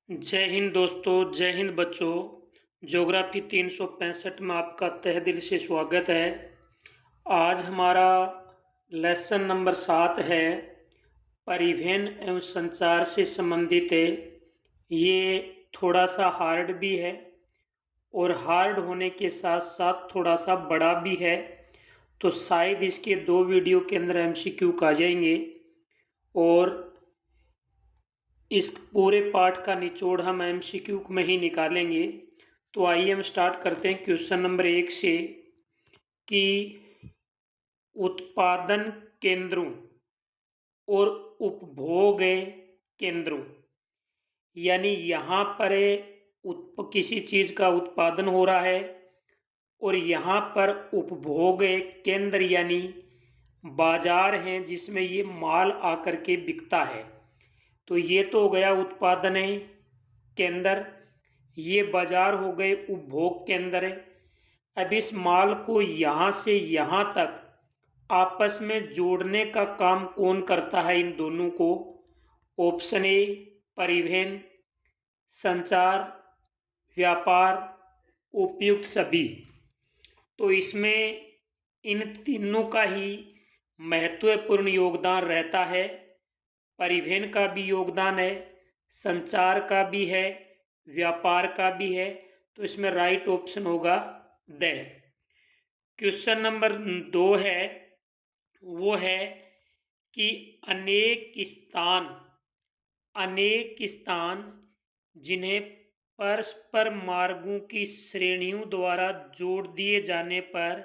जय हिंद दोस्तों, जय हिंद बच्चों। ज्योग्राफी 365 में आपका तहे दिल से स्वागत है। आज हमारा लेसन नंबर 7 है, परिवहन एवं संचार से संबंधित है। ये थोड़ा सा हार्ड भी है और हार्ड होने के साथ साथ थोड़ा सा बड़ा भी है, तो शायद इसके 2 वीडियो के अंदर एमसीक्यू आ जाएंगे और इस पूरे पाठ का निचोड़ हम एमसीक्यू में ही निकालेंगे। तो आइए हम स्टार्ट करते हैं क्वेश्चन नंबर 1 से कि उत्पादन केंद्रों और उपभोग केंद्रों, यानी यहाँ पर किसी चीज़ का उत्पादन हो रहा है और यहाँ पर उपभोग केंद्र यानी बाजार हैं जिसमें ये माल आकर के बिकता है। तो ये तो हो गया उत्पादन केंद्र, ये बाजार हो गए उपभोग केंद्र। अब इस माल को यहाँ से यहाँ तक आपस में जोड़ने का काम कौन करता है? इन दोनों को। ऑप्शन ए परिवहन, संचार, व्यापार, उपयुक्त सभी। तो इसमें इन तीनों का ही महत्वपूर्ण योगदान रहता है। परिवहन का भी योगदान है, संचार का भी है, व्यापार का भी है। तो इसमें राइट ऑप्शन होगा द। क्वेश्चन नंबर 2 है, वो है कि अनेक स्थान जिन्हें परस्पर मार्गों की श्रेणियों द्वारा जोड़ दिए जाने पर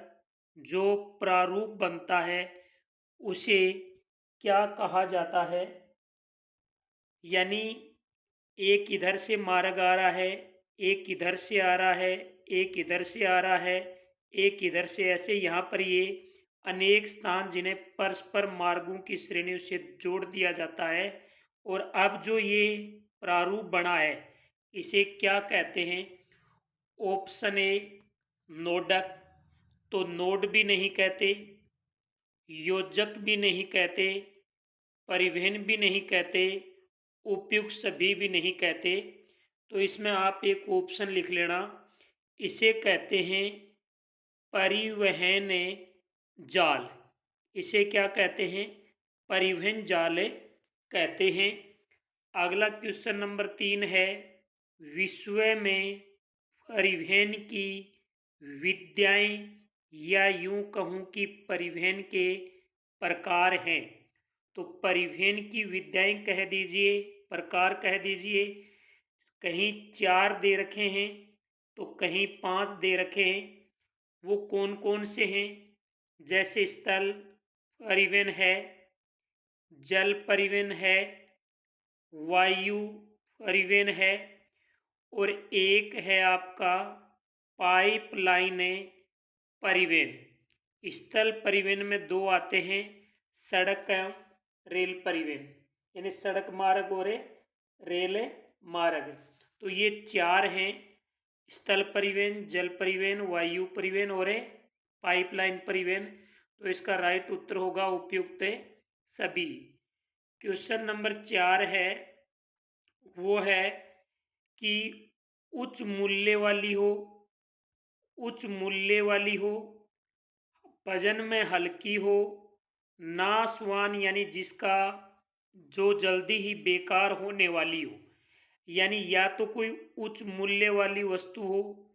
जो प्रारूप बनता है उसे क्या कहा जाता है? यानी एक इधर से मार्ग आ रहा है, एक इधर से आ रहा है, एक इधर से आ रहा है, एक इधर से, ऐसे यहाँ पर ये अनेक स्थान जिन्हें परस्पर मार्गों की श्रेणियों से जोड़ दिया जाता है। और अब जो ये प्रारूप बना है इसे क्या कहते हैं? ऑप्शन ए नोडक, तो नोड भी नहीं कहते, योजक भी नहीं कहते, परिवहन भी नहीं कहते, उपयुक्त सभी भी नहीं कहते। तो इसमें आप एक ऑप्शन लिख लेना, इसे कहते हैं परिवहन जाल। इसे क्या कहते हैं? परिवहन जाल कहते हैं। अगला क्वेश्चन नंबर 3 है, विश्व में परिवहन की विद्याएं या यूं कहूं कि परिवहन के प्रकार हैं। तो परिवहन की विद्याएं कह दीजिए, प्रकार कह दीजिए। कहीं 4 दे रखे हैं तो कहीं 5 दे रखे हैं। वो कौन कौन से हैं? जैसे स्थल परिवहन है, जल परिवहन है, वायु परिवहन है, और एक है आपका पाइपलाइन परिवहन। स्थल परिवहन में 2 आते हैं, सड़क एवं रेल परिवहन, यानी सड़क मार्ग और रेल मार्ग। तो ये 4 हैं, स्थल परिवहन, जल परिवहन, वायु परिवहन और पाइपलाइन परिवहन। तो इसका राइट उत्तर होगा उपयुक्त सभी। क्वेश्चन नंबर 4 है, वो है कि उच्च मूल्य वाली हो, वजन में हल्की हो, नाशवान यानी जिसका जो जल्दी ही बेकार होने वाली हो। यानी या तो कोई उच्च मूल्य वाली वस्तु हो,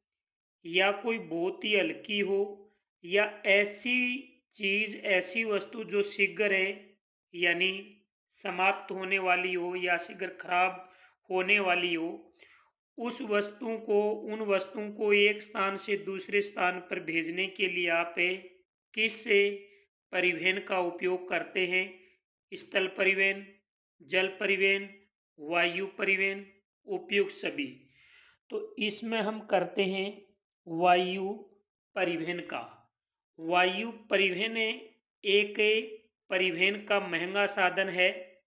या कोई बहुत ही हल्की हो, या ऐसी चीज, ऐसी वस्तु जो शीघ्र है यानी समाप्त होने वाली हो या शीघ्र खराब होने वाली हो। उन वस्तुओं को एक स्थान से दूसरे स्थान पर भेजने के लिए आप किस परिवहन का उपयोग करते हैं? स्थल परिवहन, जल परिवहन, वायु परिवहन, उपयुक्त सभी। तो इसमें हम करते हैं वायु परिवहन का। वायु परिवहन एक परिवहन का महंगा साधन है,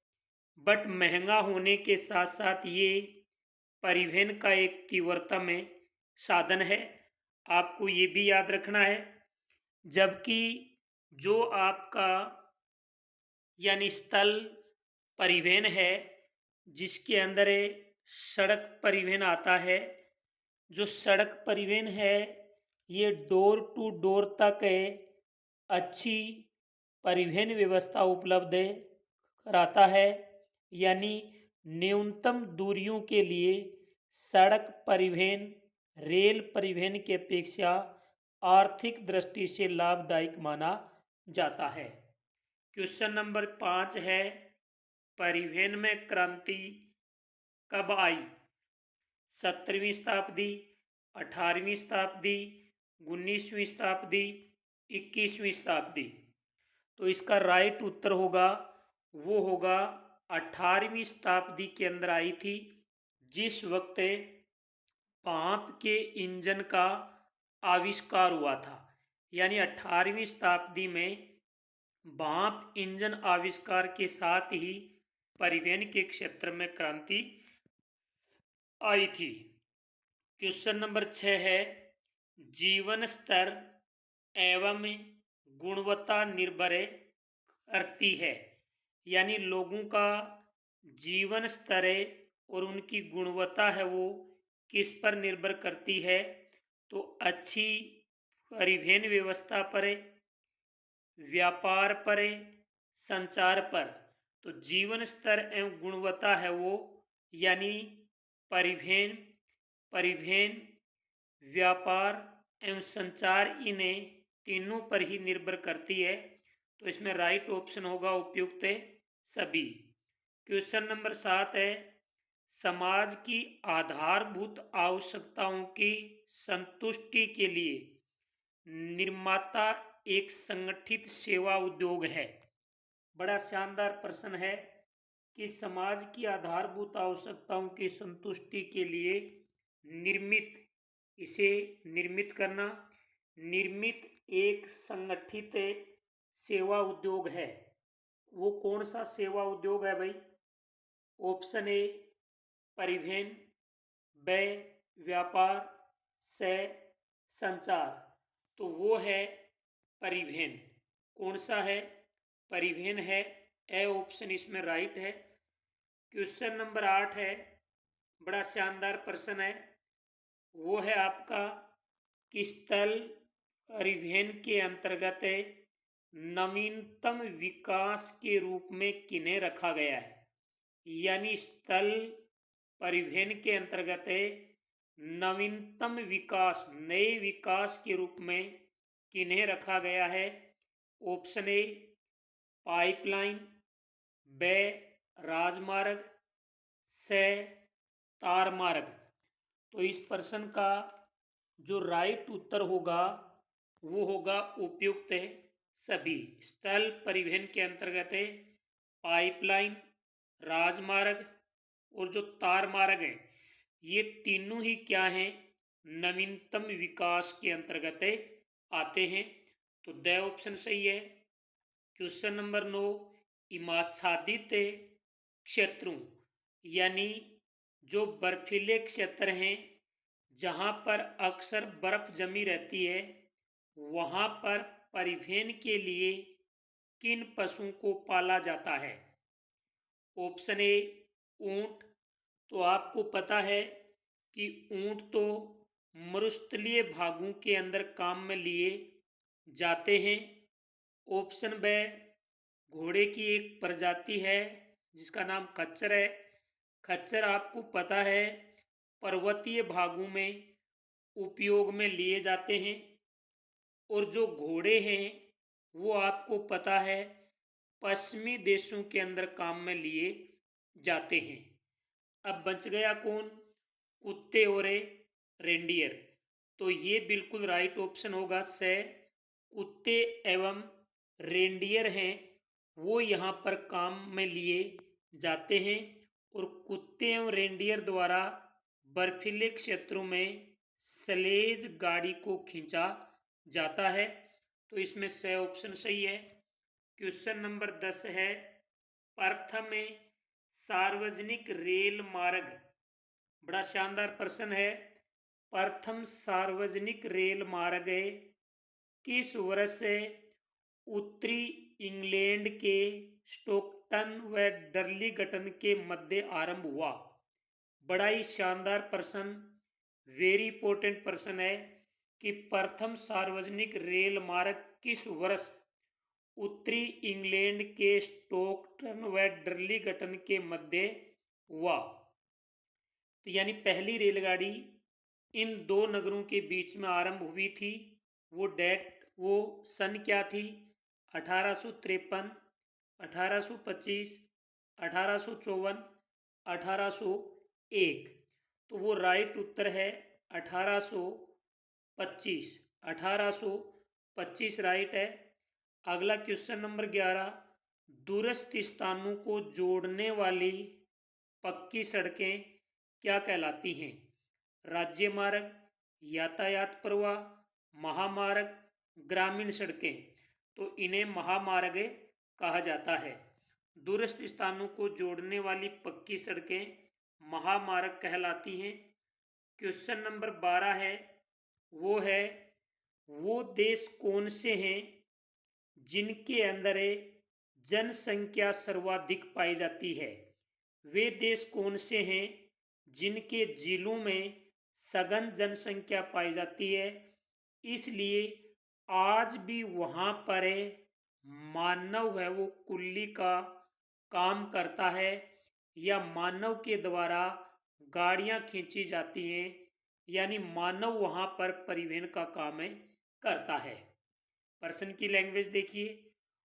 बट महंगा होने के साथ साथ ये परिवहन का एक तीव्रतम साधन है। आपको ये भी याद रखना है। जबकि जो आपका यानी स्थल परिवहन है जिसके अंदर सड़क परिवहन आता है। जो सड़क परिवहन है ये डोर टू डोर तक अच्छी परिवहन व्यवस्था उपलब्ध कराता है, यानी न्यूनतम दूरियों के लिए सड़क परिवहन रेल परिवहन की अपेक्षा आर्थिक दृष्टि से लाभदायक माना जाता है। क्वेश्चन नंबर 5 है, परिवहन में क्रांति कब आई? 17वीं शताब्दी, 18वीं शताब्दी, 19वीं शताब्दी, 21वीं शताब्दी। तो इसका राइट उत्तर होगा, वो होगा 18वीं शताब्दी के अंदर आई थी, जिस वक्त भाप के इंजन का आविष्कार हुआ था। यानी 18वीं शताब्दी में भाप इंजन आविष्कार के साथ ही परिवहन के क्षेत्र में क्रांति आई थी। क्वेश्चन नंबर 6 है, जीवन स्तर एवं गुणवत्ता निर्भर करती है। यानी लोगों का जीवन स्तर और उनकी गुणवत्ता है वो किस पर निर्भर करती है? तो अच्छी परिवहन व्यवस्था पर, व्यापार पर, संचार पर। तो जीवन स्तर एवं गुणवत्ता है वो, यानी परिवहन, व्यापार एवं संचार, इन्हें तीनों पर ही निर्भर करती है। तो इसमें राइट ऑप्शन होगा उपयुक्त सभी। क्वेश्चन नंबर 7 है, समाज की आधारभूत आवश्यकताओं की संतुष्टि के लिए निर्माता एक संगठित सेवा उद्योग है। बड़ा शानदार प्रश्न है कि समाज की आधारभूत आवश्यकताओं की संतुष्टि के लिए निर्मित एक संगठित सेवा उद्योग है। वो कौन सा सेवा उद्योग है भाई? ऑप्शन ए परिवहन, ब व्यापार, से संचार। तो वो है परिवहन। कौन सा है? परिवहन है। ए ऑप्शन इसमें राइट है। क्वेश्चन नंबर 8 है, बड़ा शानदार प्रश्न है। वो है आपका, कि स्थल परिवहन के अंतर्गत नवीनतम विकास के रूप में किन्हें रखा गया है? यानी स्थल परिवहन के अंतर्गत नवीनतम विकास, नए विकास के रूप में किन्हें रखा गया है? ऑप्शन ए पाइपलाइन, ब राजमार्ग, से तार मार्ग। तो इस प्रश्न का जो राइट उत्तर होगा वो होगा उपयुक्त सभी। स्थल परिवहन के अंतर्गत पाइपलाइन, राजमार्ग और जो तार मार्ग है, ये तीनों ही क्या हैं? नवीनतम विकास के अंतर्गत आते हैं। तो द ऑप्शन सही है। क्वेश्चन नंबर 9, हिमाच्छादित क्षेत्रों, यानी जो बर्फीले क्षेत्र हैं जहाँ पर अक्सर बर्फ जमी रहती है, वहाँ पर परिवहन के लिए किन पशुओं को पाला जाता है? ऑप्शन ए ऊंट। तो आपको पता है कि ऊंट तो मरुस्थलीय भागों के अंदर काम में लिए जाते हैं। ऑप्शन ब घोड़े की एक प्रजाति है जिसका नाम खच्चर है। खच्चर आपको पता है पर्वतीय भागों में उपयोग में लिए जाते हैं। और जो घोड़े हैं वो आपको पता है पश्चिमी देशों के अंदर काम में लिए जाते हैं। अब बच गया कौन? कुत्ते और रेंडियर। तो ये बिल्कुल राइट ऑप्शन होगा से। कुत्ते एवं रेंडियर हैं वो यहाँ पर काम में लिए जाते हैं और कुत्ते एवं रेंडियर द्वारा बर्फीले क्षेत्रों में स्लेज गाड़ी को खींचा जाता है। तो इसमें से ऑप्शन सही है। क्वेश्चन नंबर 10 है, प्रथम सार्वजनिक रेल मार्ग। बड़ा शानदार प्रश्न है। प्रथम सार्वजनिक रेल मार्ग किस वर्ष उत्तरी इंग्लैंड के स्टोकटन व डर्लिंगटन के मध्य आरंभ हुआ? बड़ा ही शानदार प्रश्न, वेरी इंपॉर्टेंट प्रश्न है कि प्रथम सार्वजनिक रेल मार्ग किस वर्ष उत्तरी इंग्लैंड के स्टोकटन व डर्लिंगटन के मध्य हुआ। तो यानी पहली रेलगाड़ी इन दो नगरों के बीच में आरंभ हुई थी। वो सन क्या थी? 1853, 1825, 1854, 1801। तो वो राइट उत्तर है 1825। 1825 राइट है। अगला क्वेश्चन नंबर 11, दूरस्थ स्थानों को जोड़ने वाली पक्की सड़कें क्या कहलाती हैं? राज्य मार्ग, यातायात प्रवाह, महामार्ग, ग्रामीण सड़कें। तो इन्हें महामार्ग कहा जाता है। दूरस्थ स्थानों को जोड़ने वाली पक्की सड़कें महामार्ग कहलाती हैं। क्वेश्चन नंबर 12 है, वो देश कौन से हैं जिनके अंदर जनसंख्या सर्वाधिक पाई जाती है? वे देश कौन से हैं जिनके जिलों में सघन जनसंख्या पाई जाती है, इसलिए आज भी वहाँ पर मानव है वो कुल्ली का काम करता है, या मानव के द्वारा गाड़ियाँ खींची जाती हैं, यानी मानव वहाँ पर परिवहन का काम करता है। प्रश्न की लैंग्वेज देखिए,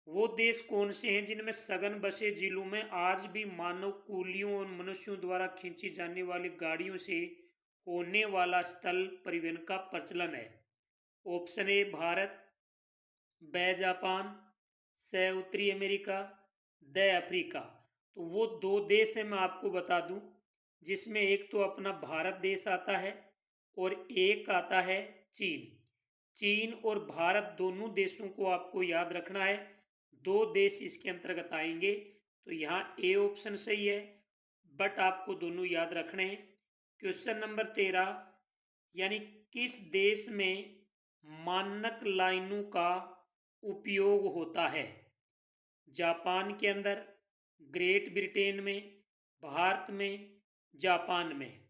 वो देश कौन से हैं जिनमें सघन बसे जिलों में आज भी मानव कुलियों और मनुष्यों द्वारा खींची जाने वाली गाड़ियों से होने वाला स्थल परिवहन का प्रचलन है? ऑप्शन ए भारत, ब जापान, स उत्तरी अमेरिका, द अफ्रीका। तो वो दो देश हैं, मैं आपको बता दूं, जिसमें एक तो अपना भारत देश आता है और एक आता है चीन। चीन और भारत दोनों देशों को आपको याद रखना है, दो देश इसके अंतर्गत आएंगे। तो यहाँ ए ऑप्शन सही है, बट आपको दोनों याद रखने हैं। क्वेश्चन नंबर 13, यानी किस देश में मानक लाइनों का उपयोग होता है? जापान के अंदर, ग्रेट ब्रिटेन में, भारत में, जापान में।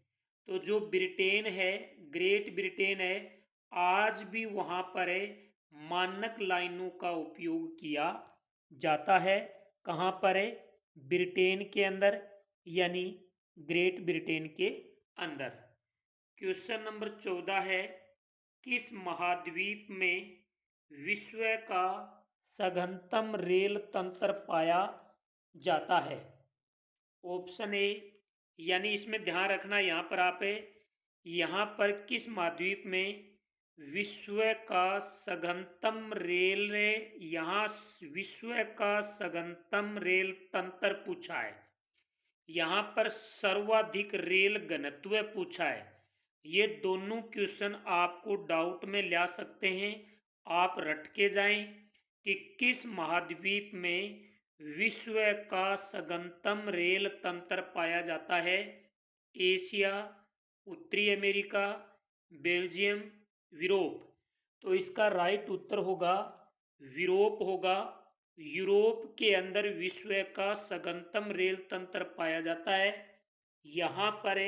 तो जो ब्रिटेन है, ग्रेट ब्रिटेन है, आज भी वहाँ पर मानक लाइनों का उपयोग किया जाता है। कहाँ पर है? ब्रिटेन के अंदर, यानी ग्रेट ब्रिटेन के अंदर। क्वेश्चन नंबर 14 है, किस महाद्वीप में विश्व का सघनतम रेल तंत्र पाया जाता है? ऑप्शन ए, यानी इसमें ध्यान रखना, यहाँ पर आप यहाँ पर किस महाद्वीप में विश्व का सघनतम रेल, यहाँ विश्व का सघनतम रेल तंत्र पूछा है, यहाँ पर सर्वाधिक रेल घनत्व पूछा है। ये दोनों क्वेश्चन आपको डाउट में ला सकते हैं, आप रट के जाएं कि किस महाद्वीप में विश्व का सघनतम रेल तंत्र पाया जाता है? एशिया, उत्तरी अमेरिका, बेल्जियम, यूरोप। तो इसका राइट उत्तर होगा यूरोप होगा। यूरोप के अंदर विश्व का सघनतम रेल तंत्र पाया जाता है। यहाँ पर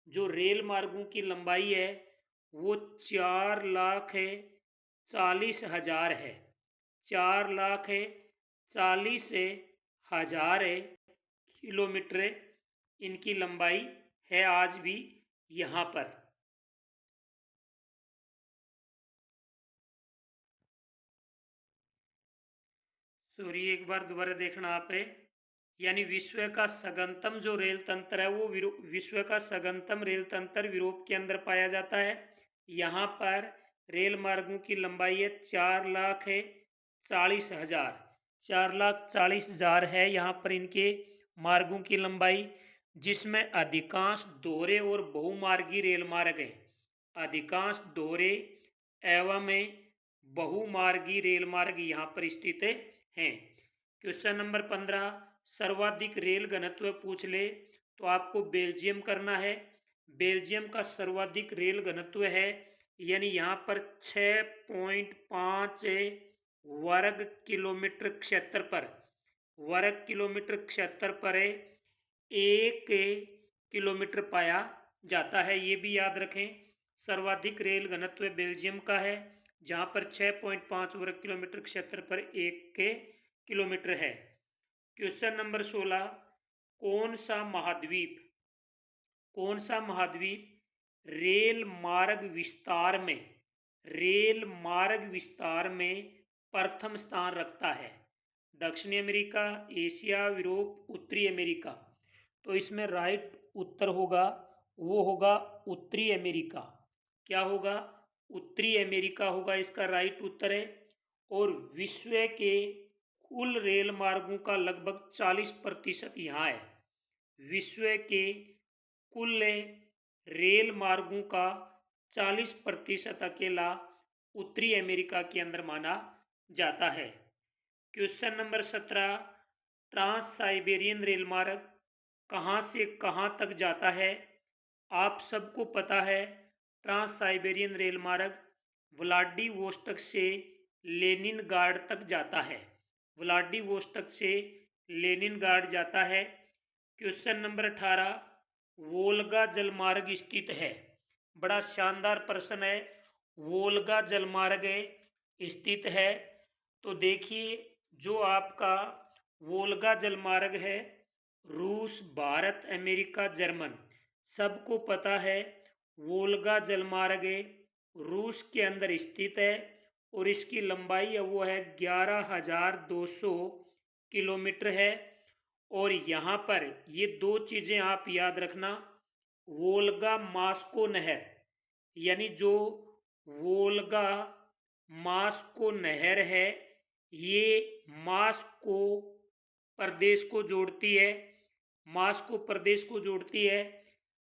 जो रेल मार्गों की लंबाई है वो 4,40,000 है। 4,40,000 किलोमीटर इनकी लंबाई है आज भी यहाँ पर। सॉरी, एक बार दोबारा देखना आप यानी विश्व का सघनतम जो रेल तंत्र है वो विश्व का सघनतम रेल तंत्र यूरोप के अंदर पाया जाता है। यहाँ पर रेल मार्गों की लंबाई है 4,40,000। 4,40,000 है यहाँ पर इनके मार्गों की लंबाई, जिसमें अधिकांश दोहरे और बहुमार्गी रेल मार्ग हैं। अधिकांश दोहरे एवं बहुमार्गी रेल मार्ग यहाँ पर स्थित हैं। क्वेश्चन नंबर 15, सर्वाधिक रेल घनत्व पूछ ले तो आपको बेल्जियम करना है। बेल्जियम का सर्वाधिक रेल घनत्व है, यानी यहाँ पर 6.5 वर्ग किलोमीटर क्षेत्र पर, वर्ग किलोमीटर क्षेत्र पर एक किलोमीटर पाया जाता है, ये भी याद रखें। सर्वाधिक रेल घनत्व बेल्जियम का है, जहाँ पर 6.5 वर्ग किलोमीटर क्षेत्र पर 1 के किलोमीटर है। क्वेश्चन नंबर 16, कौन सा महाद्वीप रेल मार्ग विस्तार में प्रथम स्थान रखता है? दक्षिणी अमेरिका, एशिया, यूरोप, उत्तरी अमेरिका। तो इसमें राइट उत्तर होगा, वो होगा उत्तरी अमेरिका। क्या होगा? उत्तरी अमेरिका होगा इसका राइट उत्तर है। और विश्व के कुल रेल मार्गों का लगभग 40% यहाँ है। विश्व के कुल रेल मार्गों का 40% अकेला उत्तरी अमेरिका के अंदर माना जाता है। Question number 17, trans Siberian rail मार्ग कहाँ से कहाँ तक जाता है? आप सबको पता है, ट्रांस साइबेरियन रेल मार्ग व्लादिवोस्टोक से लेनिनग्राड तक जाता है। व्लादिवोस्टोक से लेनिनग्राड जाता है। क्वेश्चन नंबर 18, वोल्गा जलमार्ग स्थित है? बड़ा शानदार प्रश्न है। वोल्गा जलमार्ग स्थित है, तो देखिए जो आपका वोल्गा जलमार्ग है, रूस, भारत, अमेरिका, जर्मन, सबको पता है वोल्गा जलमार्ग रूस के अंदर स्थित है और इसकी लंबाई वो है 11,200 किलोमीटर है। और यहाँ पर ये दो चीज़ें आप याद रखना, वोल्गा मास्को नहर, यानी जो वोल्गा मास्को नहर है, ये मास्को प्रदेश को जोड़ती है,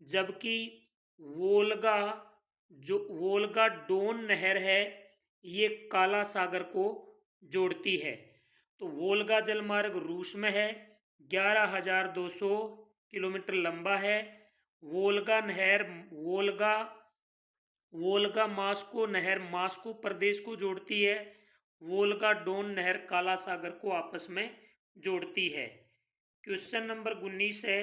जबकि वोल्गा डोन नहर है, ये काला सागर को जोड़ती है। तो वोल्गा जलमार्ग रूस में है, 11,200 किलोमीटर लंबा है। वोल्गा मास्को नहर मास्को प्रदेश को जोड़ती है। वोल्गा डोन नहर काला सागर को आपस में जोड़ती है। क्वेश्चन नंबर 19 है,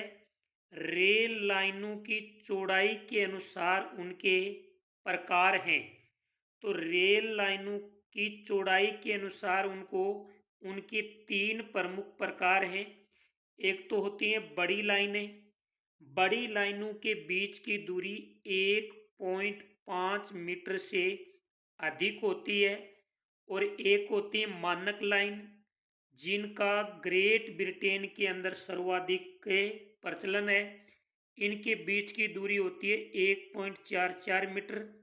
रेल लाइनों की चौड़ाई के अनुसार उनके प्रकार हैं। तो रेल लाइनों की चौड़ाई के अनुसार उनके 3 प्रमुख प्रकार हैं। एक तो होती हैं बड़ी लाइनें, बड़ी लाइनों के बीच की दूरी 1.5 मीटर से अधिक होती है। और एक होती है मानक लाइन, जिनका ग्रेट ब्रिटेन के अंदर सर्वाधिक प्रचलन है। इनके बीच की दूरी होती है 1.44 मीटर।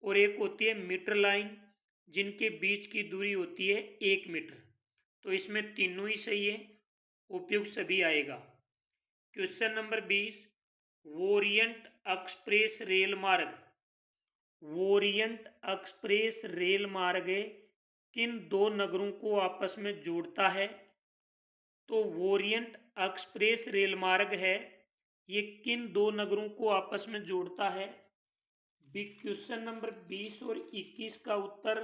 और एक होती है मीटर लाइन, जिनके बीच की दूरी होती है 1 मीटर। तो इसमें तीनों ही सही है, उपयुक्त सभी आएगा। Question number 20, Orient express rail मार्ग किन दो नगरों को आपस में जोड़ता है? तो ओरिएंट एक्सप्रेस रेल मार्ग है, ये किन दो नगरों को आपस में जोड़ता है? क्वेश्चन नंबर 20 और 21 का उत्तर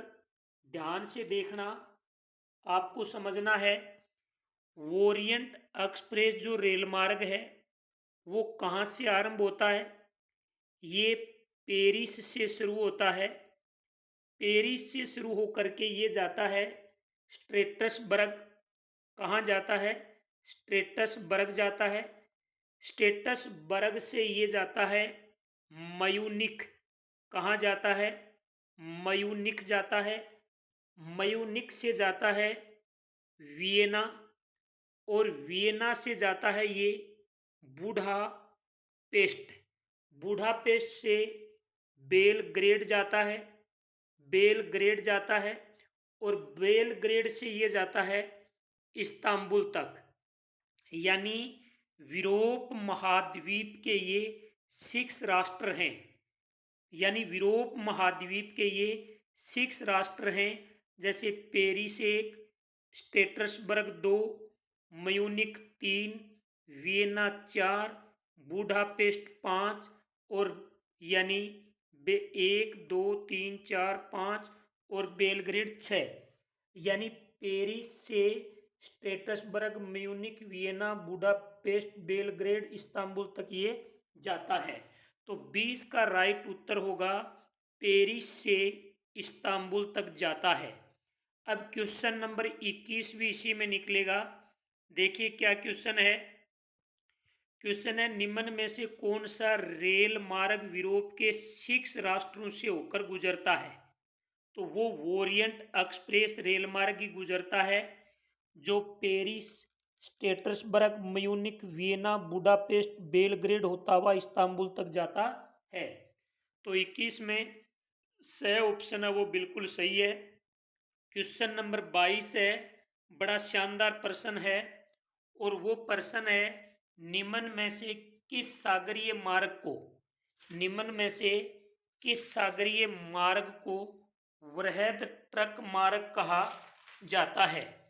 ध्यान से देखना, आपको समझना है। ओरिएंट एक्सप्रेस जो रेल मार्ग है, वो कहाँ से आरंभ होता है? ये पेरिस से शुरू होता है। पेरिस से शुरू होकर के ये जाता है स्ट्रेटसबर्ग। कहाँ जाता है? स्ट्रेटसबर्ग जाता है। स्ट्रेटसबर्ग से ये जाता है म्यूनिख। कहाँ जाता है? म्यूनिख जाता है। म्यूनिख से जाता है वियना, और वियना से जाता है ये बुडापेस्ट से बेलग्रेड जाता है। और बेलग्रेड से ये जाता है इस्तांबुल तक। यानी यूरोप महाद्वीप के ये 6 राष्ट्र हैं। जैसे पेरिस 1, स्ट्रेटसबर्ग 2, म्यूनिख 3, वियना 4, बुडापेस्ट 5, और यानी 1, 2, 3, 4, 5 और बेलग्रेड 6। यानी पेरिस से Strasbourg, Munich, Vienna, Budapest, Belgrade, Istanbul तक ये जाता है। तो 20 का राइट उत्तर होगा पेरिस से इस्तांबुल तक जाता है। अब क्वेश्चन नंबर 21 भी इसी में निकलेगा। देखिए क्या क्वेश्चन है। क्वेश्चन है निम्न में से कौन सा रेल मार्ग यूरोप के 6 राष्ट्रों से होकर गुजरता है। तो वो वोरिएंट एक्सप्रेस रेल मार्ग ही गुजरता है जो Paris, Strasberg, Munich, Vienna, Budapest, Belgrade होता हुआ इस्तांबुल तक जाता है। तो 21 में स ऑप्शन है वो बिल्कुल सही है। क्वेश्चन नंबर 22 है, बड़ा शानदार प्रश्न है और वो प्रश्न है निम्न में से किस सागरीय मार्ग को, निम्न में से किस सागरीय मार्ग को वृहद ट्रक मार्ग कहा जाता है।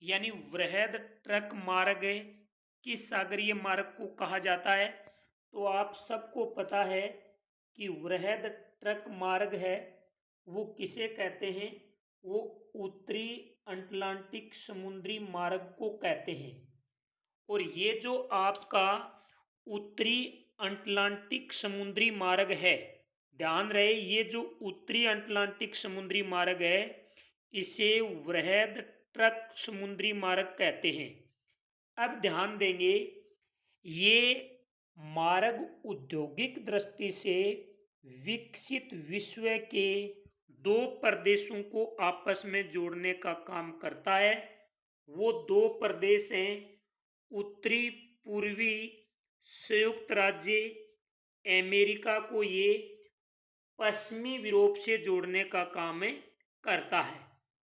यानी वृहद ट्रक मार्ग किस सागरीय मार्ग को कहा जाता है। तो आप सबको पता है कि वृहद ट्रक मार्ग है वो किसे कहते हैं, वो उत्तरी अटलांटिक समुद्री मार्ग को कहते हैं। और ये जो आपका उत्तरी अटलांटिक समुद्री मार्ग है, ध्यान रहे ये जो उत्तरी अटलांटिक समुद्री मार्ग है इसे वृहद ट्रक समुद्री मार्ग कहते हैं। अब ध्यान देंगे ये मार्ग औद्योगिक दृष्टि से विकसित विश्व के दो प्रदेशों को आपस में जोड़ने का काम करता है। वो दो प्रदेश हैं उत्तरी पूर्वी संयुक्त राज्य अमेरिका को ये पश्चिमी यूरोप से जोड़ने का काम करता है।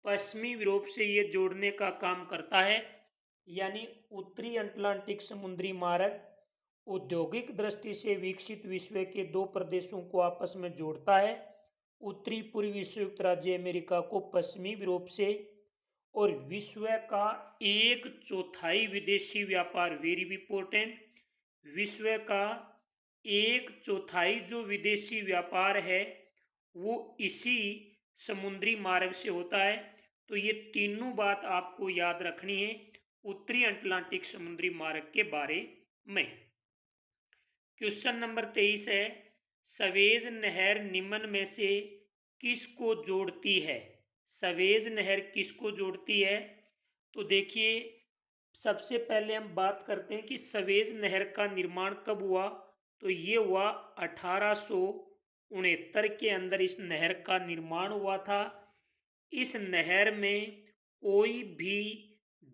पश्चिमी यूरोप से ये जोड़ने का काम करता है। यानी उत्तरी अटलांटिक समुद्री मार्ग औद्योगिक दृष्टि से विकसित विश्व के दो प्रदेशों को आपस में जोड़ता है। उत्तरी पूर्वी संयुक्त राज्य अमेरिका को पश्चिमी यूरोप से, और विश्व का 1/4 विदेशी व्यापार, वेरी इंपॉर्टेंट, विश्व का 1/4 जो विदेशी व्यापार है वो इसी समुद्री मार्ग से होता है। तो ये तीनों बात आपको याद रखनी है उत्तरी अटलांटिक समुद्री मार्ग के बारे में। क्वेश्चन नंबर 23 है, सवेज नहर निम्न में से किसको जोड़ती है। सवेज नहर किसको जोड़ती है। तो देखिए सबसे पहले हम बात करते हैं कि सवेज नहर का निर्माण कब हुआ। तो ये हुआ 1869 के अंदर इस नहर का निर्माण हुआ था। इस नहर में कोई भी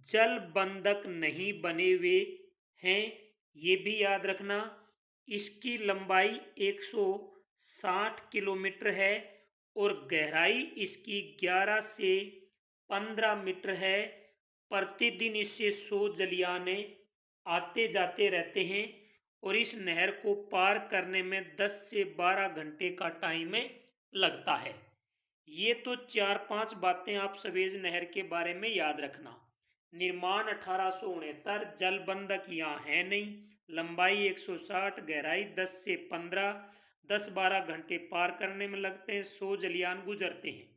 जल बंधक नहीं बने हुए हैं, ये भी याद रखना। इसकी लंबाई 160 किलोमीटर है और गहराई इसकी 11 से 15 मीटर है। प्रतिदिन इससे 100 जलियाने आते जाते रहते हैं और इस नहर को पार करने में 10 से 12 घंटे का टाइम लगता है। ये तो 4-5 बातें आप सवेज नहर के बारे में याद रखना। निर्माण 1869, जलबंधक यहाँ है नहीं, लंबाई 160, गहराई 10 से 15, 10-12 घंटे पार करने में लगते हैं, 100 जलियान गुजरते हैं।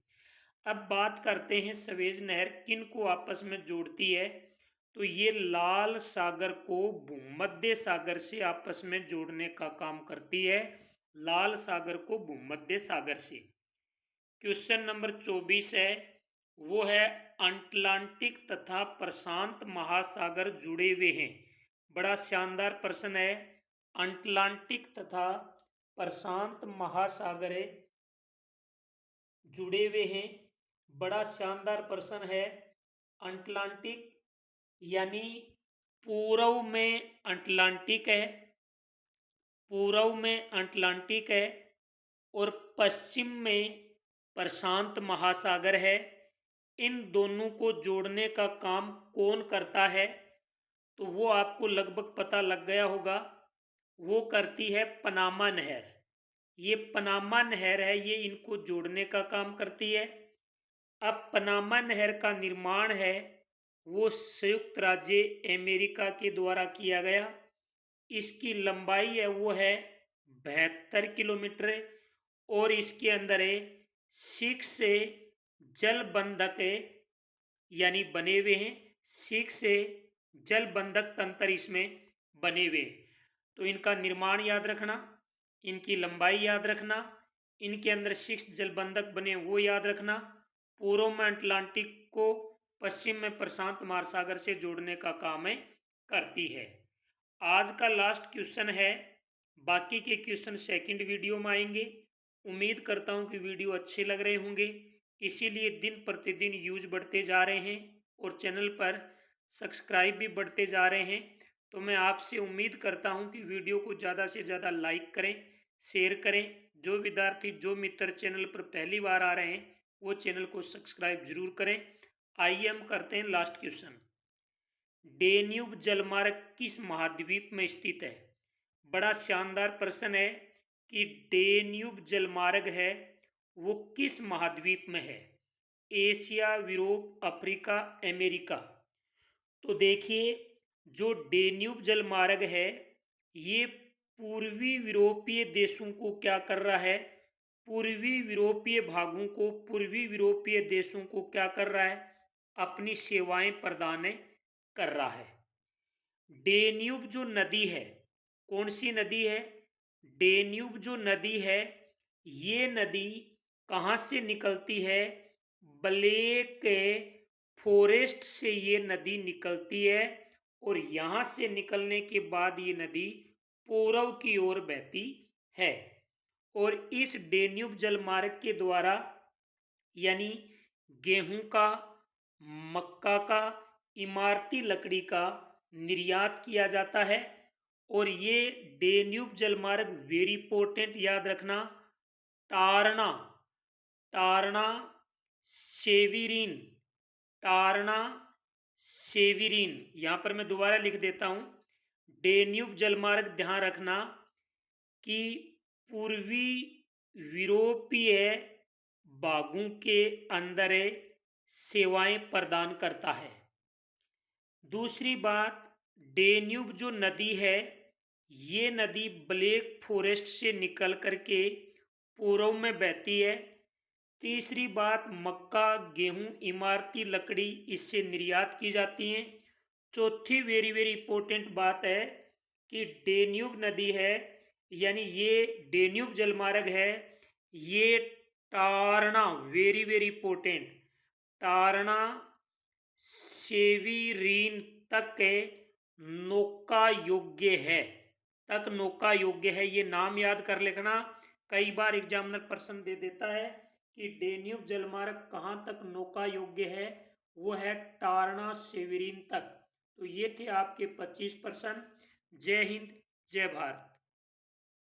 अब बात करते हैं सवेज नहर किन को आपस में जोड़ती है। तो ये लाल सागर को भूमध्य सागर से आपस में जोड़ने का काम करती है, लाल सागर को भूमध्य सागर से। क्वेश्चन नंबर 24 है, वो है अटलांटिक तथा प्रशांत महासागर जुड़े हुए हैं। बड़ा शानदार प्रश्न है। अटलांटिक तथा प्रशांत महासागर जुड़े हुए हैं, बड़ा शानदार प्रश्न है। अटलांटिक यानी पूर्व में अटलांटिक है, पूर्व में अटलांटिक है और पश्चिम में प्रशांत महासागर है। इन दोनों को जोड़ने का काम कौन करता है। तो वो आपको लगभग पता लग गया होगा, वो करती है पनामा नहर। ये पनामा नहर है, ये इनको जोड़ने का काम करती है। अब पनामा नहर का निर्माण है वो संयुक्त राज्य अमेरिका के द्वारा किया गया। इसकी लंबाई है वो है 72 किलोमीटर और इसके अंदर है 6 से जल बंधक यानी बने हुए हैं, 6 से जल बंधक तंत्र इसमें बने हुए। तो इनका निर्माण याद रखना, इनकी लंबाई याद रखना, इनके अंदर 6 जलबंधक बने वो याद रखना, पूर्व में अटलांटिक को पश्चिम में प्रशांत महासागर से जोड़ने का काम है करती है। आज का लास्ट क्वेश्चन है, बाकी के क्वेश्चन सेकंड वीडियो में आएंगे। उम्मीद करता हूं कि वीडियो अच्छे लग रहे होंगे, इसीलिए दिन प्रतिदिन व्यूज बढ़ते जा रहे हैं और चैनल पर सब्सक्राइब भी बढ़ते जा रहे हैं। तो मैं आपसे उम्मीद करता हूं कि वीडियो को ज़्यादा से ज़्यादा लाइक करें, शेयर करें। जो विद्यार्थी जो मित्र चैनल पर पहली बार आ रहे हैं वो चैनल को सब्सक्राइब जरूर करें। आइए हम करते हैं लास्ट क्वेश्चन। डेन्यूब जलमार्ग किस महाद्वीप में स्थित है? बड़ा शानदार प्रश्न है कि डेन्यूब जलमार्ग है वो किस महाद्वीप में है? Asia, Europe, Africa, America. तो देखिए, जो डेन्यूब जलमार्ग है ये पूर्वी यूरोपीय देशों को क्या कर रहा है, पूर्वी यूरोपीय भागों को, पूर्वी यूरोपीय देशों को क्या कर रहा है, अपनी सेवाएं प्रदान कर रहा है। डेन्यूब जो नदी है, कौन सी नदी है? डेन्यूब जो नदी है ये नदी कहाँ से निकलती है? ब्लैक फॉरेस्ट से ये नदी निकलती है और यहाँ से निकलने के बाद ये नदी पूर्व की ओर बहती है। और इस डेन्यूब जलमार्ग के द्वारा यानी गेहूं का, मक्का का, इमारती लकड़ी का निर्यात किया जाता है। और ये डेन्यूब जलमार्ग वेरी इंपॉर्टेंट याद रखना, टारना, टारना सेविरिन, टारना सेविरिन, यहाँ पर मैं दोबारा लिख देता हूँ। डेन्यूब जलमार्ग ध्यान रखना कि पूर्वी यूरोपीय भागों के अंदर सेवाएं प्रदान करता है। दूसरी बात, डेन्यूब जो नदी है ये नदी ब्लैक फॉरेस्ट से निकल करके पूर्व में बहती है। तीसरी बात, मक्का, गेहूं, इमारती लकड़ी इससे निर्यात की जाती हैं। चौथी वेरी वेरी इंपॉर्टेंट बात है कि डेन्यूब नदी है यानी ये डेन्यूब जलमार्ग है, ये Turnu, very very important, Turnu Severin तक नौका योग्य है, तक नौका योग्य है। ये नाम याद कर लेना, कई बार एग्जामिनर प्रश्न दे देता है कि डेन्यूब जलमार्ग कहाँ तक नौका योग्य है, वो है टारना सेविरीन तक। तो ये थे आपके 25 प्रश्न। जय हिंद, जय भारत।